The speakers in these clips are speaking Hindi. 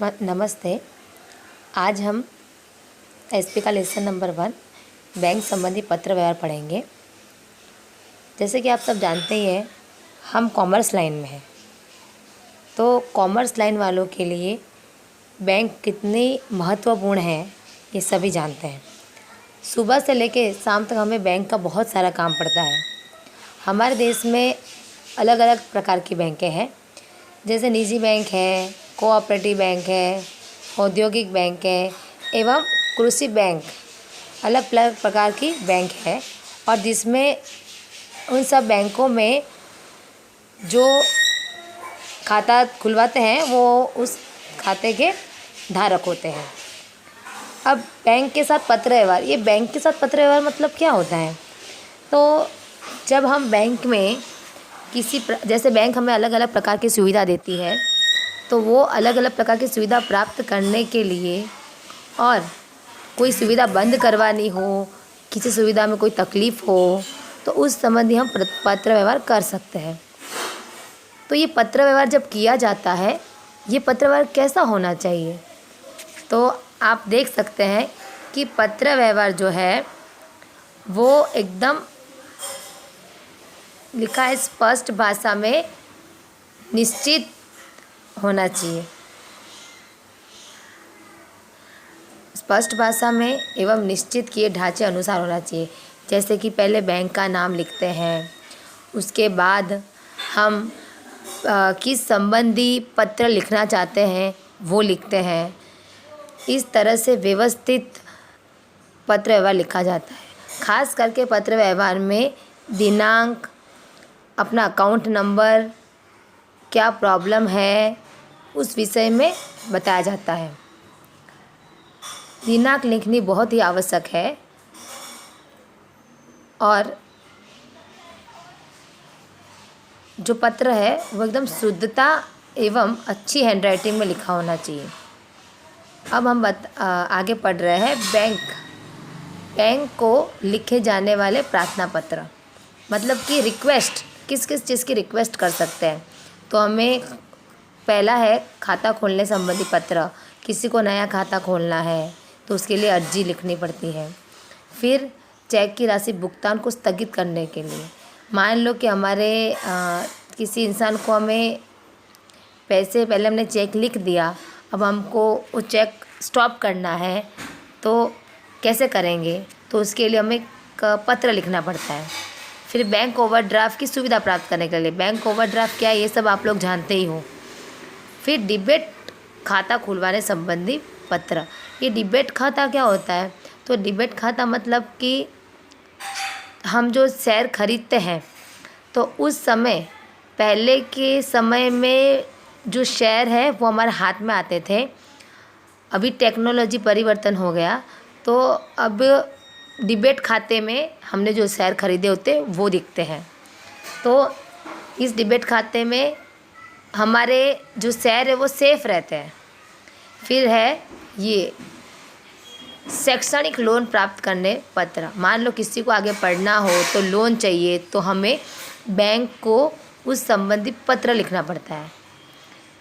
नमस्ते। आज हम एसपी का लेसन नंबर 1 बैंक संबंधी पत्र व्यवहार पढ़ेंगे। जैसे कि आप सब जानते ही हैं, हम कॉमर्स लाइन में हैं, तो कॉमर्स लाइन वालों के लिए बैंक कितनी महत्वपूर्ण है ये सभी जानते हैं। सुबह से लेके शाम तक हमें बैंक का बहुत सारा काम पड़ता है। हमारे देश में अलग अलग प्रकार की बैंकें हैं, जैसे निजी बैंक है, कोऑपरेटिव बैंक है, औद्योगिक बैंक है एवं कृषि बैंक। अलग अलग प्रकार की बैंक है और जिसमें उन सब बैंकों में जो खाता खुलवाते हैं वो उस खाते के धारक होते हैं। अब बैंक के साथ पत्र व्यवहार, ये बैंक के साथ पत्र व्यवहार मतलब क्या होता है? तो जब हम बैंक में जैसे बैंक हमें अलग अलग प्रकार की सुविधा देती है, तो वो अलग अलग प्रकार की सुविधा प्राप्त करने के लिए और कोई सुविधा बंद करवानी हो, किसी सुविधा में कोई तकलीफ़ हो, तो उस संबंधी हम पत्र व्यवहार कर सकते हैं। तो ये पत्र व्यवहार जब किया जाता है, ये पत्र व्यवहार कैसा होना चाहिए? तो आप देख सकते हैं कि पत्र व्यवहार जो है वो एकदम लिखा है, स्पष्ट भाषा में निश्चित होना चाहिए। स्पष्ट भाषा में एवं निश्चित किए ढांचे अनुसार होना चाहिए। जैसे कि पहले बैंक का नाम लिखते हैं, उसके बाद हम किस संबंधी पत्र लिखना चाहते हैं वो लिखते हैं। इस तरह से व्यवस्थित पत्र व्यवहार लिखा जाता है। खास करके पत्र व्यवहार में दिनांक, अपना अकाउंट नंबर, क्या प्रॉब्लम है उस विषय में बताया जाता है। दिनांक लिखनी बहुत ही आवश्यक है और जो पत्र है वो एकदम शुद्धता एवं अच्छी हैंडराइटिंग में लिखा होना चाहिए। अब हम आगे पढ़ रहे हैं बैंक को लिखे जाने वाले प्रार्थना पत्र, मतलब कि रिक्वेस्ट, किस किस चीज़ की रिक्वेस्ट कर सकते हैं। तो हमें पहला है खाता खोलने संबंधी पत्र। किसी को नया खाता खोलना है तो उसके लिए अर्जी लिखनी पड़ती है। फिर चेक की राशि भुगतान को स्थगित करने के लिए, मान लो कि हमारे किसी इंसान को हमें पैसे, पहले हमने चेक लिख दिया, अब हमको वो चेक स्टॉप करना है तो कैसे करेंगे? तो उसके लिए हमें पत्र लिखना पड़ता है। फिर बैंक ओवरड्राफ्ट की सुविधा प्राप्त करने के लिए, बैंक ओवरड्राफ्ट क्या है ये सब आप लोग जानते ही हो। फिर डिबेट खाता खुलवाने संबंधी पत्र। ये डिबेट खाता क्या होता है? तो डिबेट खाता मतलब कि हम जो शेयर खरीदते हैं तो उस समय, पहले के समय में जो शेयर है वो हमारे हाथ में आते थे। अभी टेक्नोलॉजी परिवर्तन हो गया, तो अब डिबेट खाते में हमने जो शेयर खरीदे होते वो दिखते हैं। तो इस डिबेट खाते में हमारे जो शेयर है वो सेफ रहते हैं। फिर है ये शैक्षणिक लोन प्राप्त करने पत्र। मान लो किसी को आगे पढ़ना हो तो लोन चाहिए, तो हमें बैंक को उस संबंधी पत्र लिखना पड़ता है।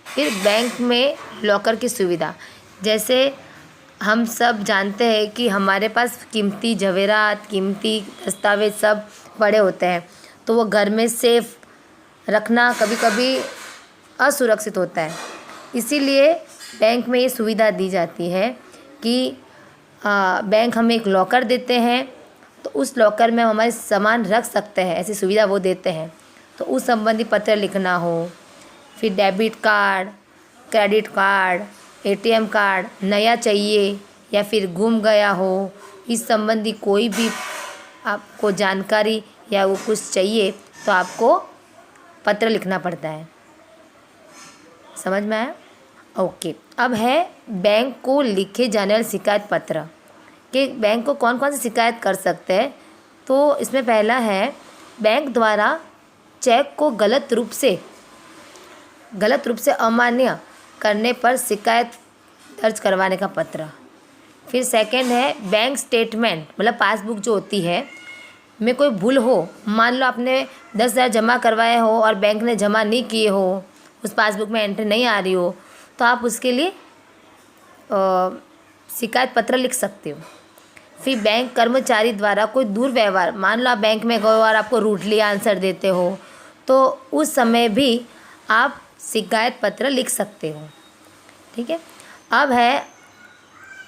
फिर बैंक में लॉकर की सुविधा, जैसे हम सब जानते हैं कि हमारे पास कीमती जवेरात, कीमती दस्तावेज सब पड़े होते हैं, तो वो घर में सेफ रखना कभी कभी असुरक्षित होता है। इसीलिए बैंक में ये सुविधा दी जाती है कि बैंक हमें एक लॉकर देते हैं, तो उस लॉकर में हम हमारे सामान रख सकते हैं, ऐसी सुविधा वो देते हैं। तो उस संबंधी पत्र लिखना हो। फिर debit card, credit card, ATM card नया चाहिए या फिर गुम गया हो, इस संबंधी कोई भी आपको जानकारी या वो कुछ चाहिए तो आपको पत्र लिखना पड़ता है। समझ में आया? ओके। अब है बैंक को लिखे जाने वाले शिकायत पत्र, कि बैंक को कौन कौन सी शिकायत कर सकते हैं। तो इसमें पहला है बैंक द्वारा चेक को गलत रूप से अमान्य करने पर शिकायत दर्ज करवाने का पत्र। फिर सेकंड है बैंक स्टेटमेंट, मतलब पासबुक जो होती है में कोई भूल हो, मान लो आपने 10,000 जमा करवाए हो और बैंक ने जमा नहीं किए हो, उस पासबुक में एंट्री नहीं आ रही हो, तो आप उसके लिए शिकायत पत्र लिख सकते हो। फिर बैंक कर्मचारी द्वारा कोई दुर्व्यवहार, मान लो आप बैंक में गए और आपको रूडली आंसर देते हो, तो उस समय भी आप शिकायत पत्र लिख सकते हो। ठीक है। अब है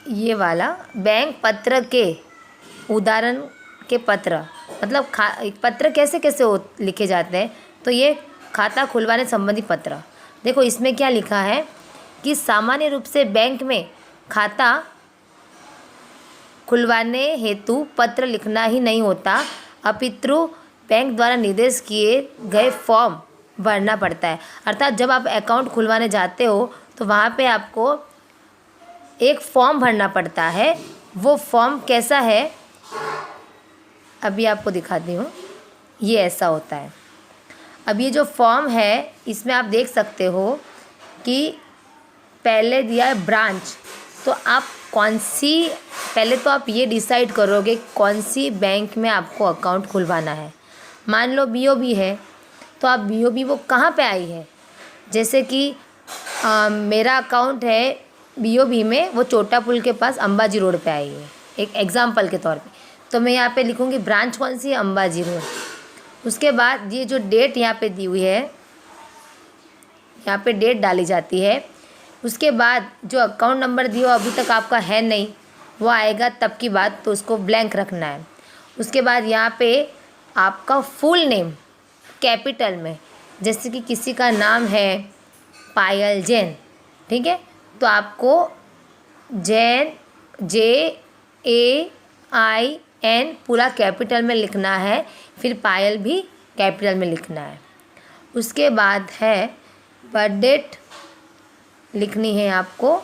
ये वाला बैंक पत्र के उदाहरण के पत्र, मतलब पत्र कैसे कैसे लिखे जाते हैं। तो ये खाता खुलवाने संबंधी पत्र, देखो इसमें क्या लिखा है कि सामान्य रूप से बैंक में खाता खुलवाने हेतु पत्र लिखना ही नहीं होता, अपितु बैंक द्वारा निर्देश किए गए फॉर्म भरना पड़ता है। अर्थात जब आप अकाउंट खुलवाने जाते हो तो वहाँ पे आपको एक फॉर्म भरना पड़ता है। वो फॉर्म कैसा है अभी आपको दिखाती हूँ। ये ऐसा होता है। अब ये जो फॉर्म है इसमें आप देख सकते हो कि पहले दिया है ब्रांच, तो आप कौन सी, पहले तो आप ये डिसाइड करोगे कौन सी बैंक में आपको अकाउंट खुलवाना है। मान लो बीओबी है तो आप बीओबी वो कहाँ पे आई है, जैसे कि मेरा अकाउंट है बीओबी में, वो चोटा पुल के पास अंबाजी रोड पे आई है, एक एग्जाम्पल के तौर पे। तो मैं यहाँ पे लिखूँगी ब्रांच कौन सी है, अंबाजी रोड। उसके बाद ये जो डेट यहाँ पे दी हुई है, यहाँ पे डेट डाली जाती है। उसके बाद जो अकाउंट नंबर दिया हो अभी तक आपका है नहीं, वो आएगा तब की बात, तो उसको ब्लैंक रखना है। उसके बाद यहाँ पे आपका फुल नेम कैपिटल में, जैसे कि किसी का नाम है पायल जैन, ठीक है, तो आपको जैन JAIN पूरा कैपिटल में लिखना है, फिर पायल भी कैपिटल में लिखना है। उसके बाद है बर्थ डेट लिखनी है आपको।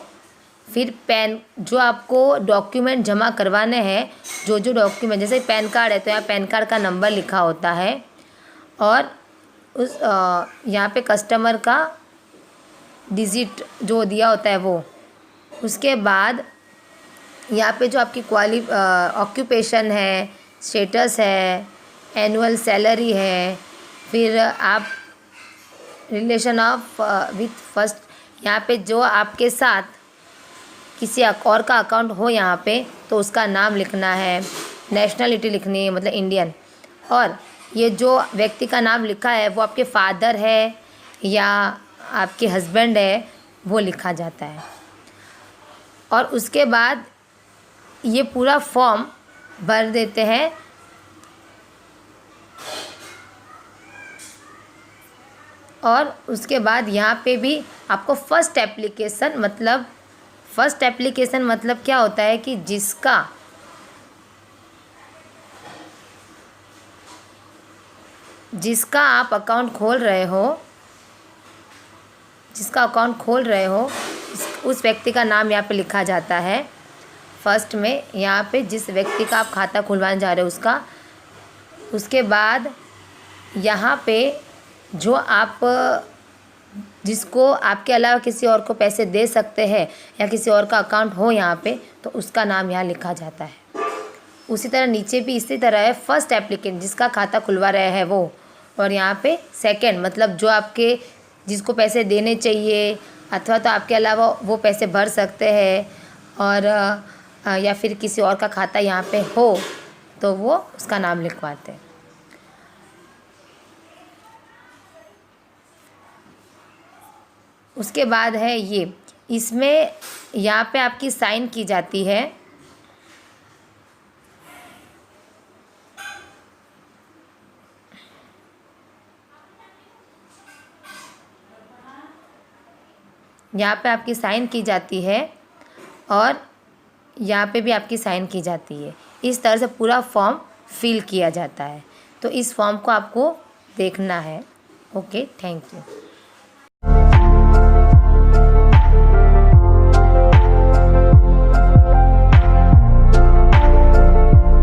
फिर पैन, जो आपको डॉक्यूमेंट जमा करवाने हैं, जो डॉक्यूमेंट, जैसे पैन कार्ड है तो यहाँ पैन कार्ड का नंबर लिखा होता है, और उस यहाँ पे कस्टमर का डिजिट जो दिया होता है वो। उसके बाद यहाँ पे जो आपकी ऑक्यूपेशन है, स्टेटस है, एनुअल सैलरी है, फिर आप रिलेशन ऑफ विथ फर्स्ट, यहाँ पे जो आपके साथ किसी और का अकाउंट हो यहाँ पे तो उसका नाम लिखना है, नेशनलिटी लिखनी है, मतलब इंडियन। और ये जो व्यक्ति का नाम लिखा है वो आपके फादर है या आपके हस्बैंड है, वो लिखा जाता है। और उसके बाद ये पूरा फॉर्म भर देते हैं। और उसके बाद यहाँ पे भी आपको फर्स्ट एप्लीकेशन मतलब क्या होता है कि जिसका आप अकाउंट खोल रहे हो, उस व्यक्ति का नाम यहाँ पे लिखा जाता है फर्स्ट में, यहाँ पे जिस व्यक्ति का आप खाता खुलवाने जा रहे हो उसका। उसके बाद यहाँ पे जो आप जिसको आपके अलावा किसी और को पैसे दे सकते हैं या किसी और का अकाउंट हो यहाँ पे, तो उसका नाम यहाँ लिखा जाता है। उसी तरह नीचे भी इसी तरह है, फर्स्ट एप्लीकेंट जिसका खाता खुलवा रहे हैं वो, और यहाँ पे सेकंड मतलब जो आपके जिसको पैसे देने चाहिए अथवा तो आपके अलावा वो पैसे भर सकते हैं, और या फिर किसी और का खाता यहाँ पे हो तो वो उसका नाम लिखवाते हैं। उसके बाद है ये, इसमें यहाँ पे आपकी साइन की जाती है। यहाँ पे आपकी साइन की जाती है और यहाँ पे भी आपकी साइन की जाती है। इस तरह से पूरा फॉर्म फिल किया जाता है। तो इस फॉर्म को आपको देखना है। Okay, thank you.